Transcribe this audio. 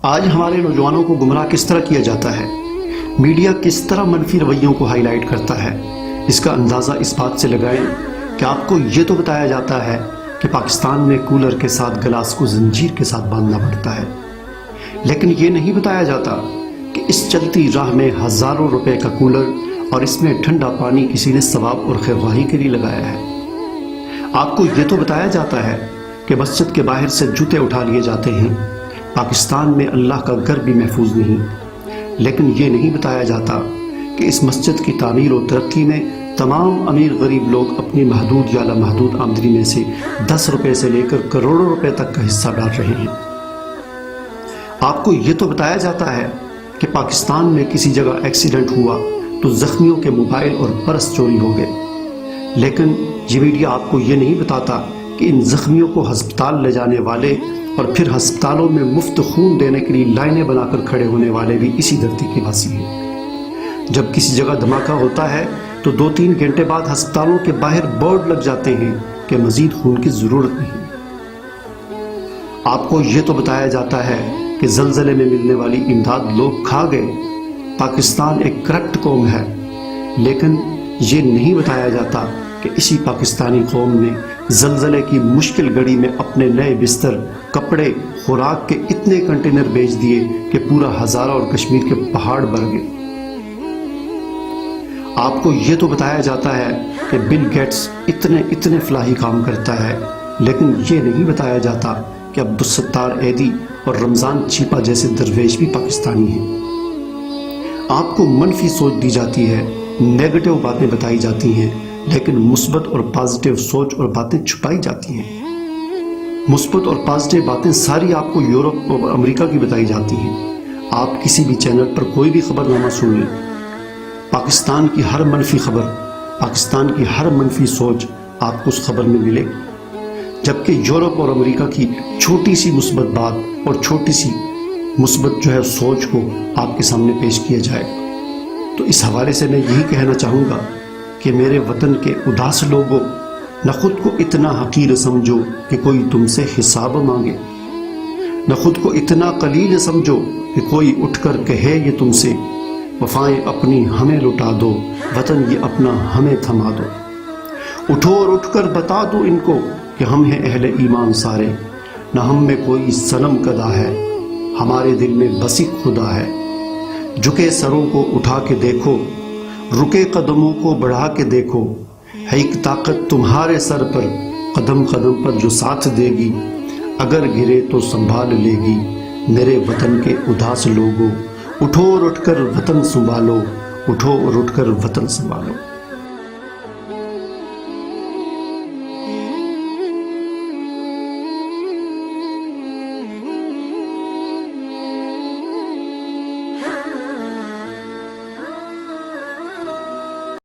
آج ہمارے نوجوانوں کو گمراہ کس طرح کیا جاتا ہے، میڈیا کس طرح منفی رویوں کو ہائی لائٹ کرتا ہے، اس کا اندازہ اس بات سے لگائیں کہ آپ کو یہ تو بتایا جاتا ہے کہ پاکستان میں کولر کے ساتھ گلاس کو زنجیر کے ساتھ باندھنا پڑتا ہے، لیکن یہ نہیں بتایا جاتا کہ اس چلتی راہ میں ہزاروں روپے کا کولر اور اس میں ٹھنڈا پانی کسی نے ثواب اور خیرخواہی کے لیے لگایا ہے۔ آپ کو یہ تو بتایا جاتا ہے کہ مسجد کے باہر سے جوتے اٹھا لیے جاتے ہیں، پاکستان میں اللہ کا گھر بھی محفوظ نہیں، لیکن یہ نہیں بتایا جاتا کہ اس مسجد کی تعمیر و ترقی میں تمام امیر غریب لوگ اپنی محدود یا لامحدود آمدنی میں سے 10 روپے سے لے کر کروڑوں روپے تک کا حصہ ڈال رہے ہیں۔ آپ کو یہ تو بتایا جاتا ہے کہ پاکستان میں کسی جگہ ایکسیڈنٹ ہوا تو زخمیوں کے موبائل اور پرس چوری ہو گئے، لیکن یہ میڈیا آپ کو یہ نہیں بتاتا کہ ان زخمیوں کو ہسپتال لے جانے والے اور پھر ہسپتالوں میں مفت خون دینے کے لیے لائنیں بنا کر کھڑے ہونے والے بھی اسی دھرتی کے واسی ہیں۔ جب کسی جگہ دھماکہ ہوتا ہے تو 2-3 گھنٹے بعد ہسپتالوں کے باہر بورڈ لگ جاتے ہیں کہ مزید خون کی ضرورت نہیں۔ آپ کو یہ تو بتایا جاتا ہے کہ زلزلے میں ملنے والی امداد لوگ کھا گئے، پاکستان ایک کرپٹ قوم ہے، لیکن یہ نہیں بتایا جاتا کہ اسی پاکستانی قوم نے زلزلے کی مشکل گھڑی میں اپنے نئے بستر، کپڑے، خوراک کے اتنے کنٹینر بیچ دیے کہ پورا ہزارہ اور کشمیر کے پہاڑ بھر گئے۔ آپ کو یہ تو بتایا جاتا ہے کہ بل گیٹس اتنے فلاحی کام کرتا ہے، لیکن یہ نہیں بتایا جاتا کہ عبدالستار ایدی اور رمضان چیپا جیسے درویش بھی پاکستانی ہیں۔ آپ کو منفی سوچ دی جاتی ہے، نیگیٹو باتیں بتائی جاتی ہیں، لیکن مثبت اور پازیٹیو سوچ اور باتیں چھپائی جاتی ہیں۔ مثبت اور پازیٹیو باتیں ساری آپ کو یورپ اور امریکہ کی بتائی جاتی ہیں۔ آپ کسی بھی چینل پر کوئی بھی خبر نامہ سن لیں، پاکستان کی ہر منفی خبر، پاکستان کی ہر منفی سوچ آپ کو اس خبر میں ملے گی، جبکہ یورپ اور امریکہ کی چھوٹی سی مثبت بات اور چھوٹی سی مثبت سوچ کو آپ کے سامنے پیش کیا جائے۔ تو اس حوالے سے میں یہی کہنا چاہوں گا کہ میرے وطن کے اداس لوگوں، نہ خود کو اتنا حقیر سمجھو کہ کوئی تم سے حساب مانگے، نہ خود کو اتنا قلیل سمجھو کہ کوئی اٹھ کر کہے یہ تم سے، وفائیں اپنی ہمیں لٹا دو، وطن یہ اپنا ہمیں تھما دو۔ اٹھو اور اٹھ کر بتا دو ان کو کہ ہم ہیں اہل ایمان سارے، نہ ہم میں کوئی صنم کدا ہے، ہمارے دل میں بس ایک خدا ہے۔ جھکے سروں کو اٹھا کے دیکھو، رکے قدموں کو بڑھا کے دیکھو، ہے ایک طاقت تمہارے سر پر، قدم قدم پر جو ساتھ دے گی، اگر گرے تو سنبھال لے گی۔ میرے وطن کے اداس لوگوں، اٹھو اور اٹھ کر وطن سنبھالو، اٹھو اور اٹھ کر وطن سنبھالو۔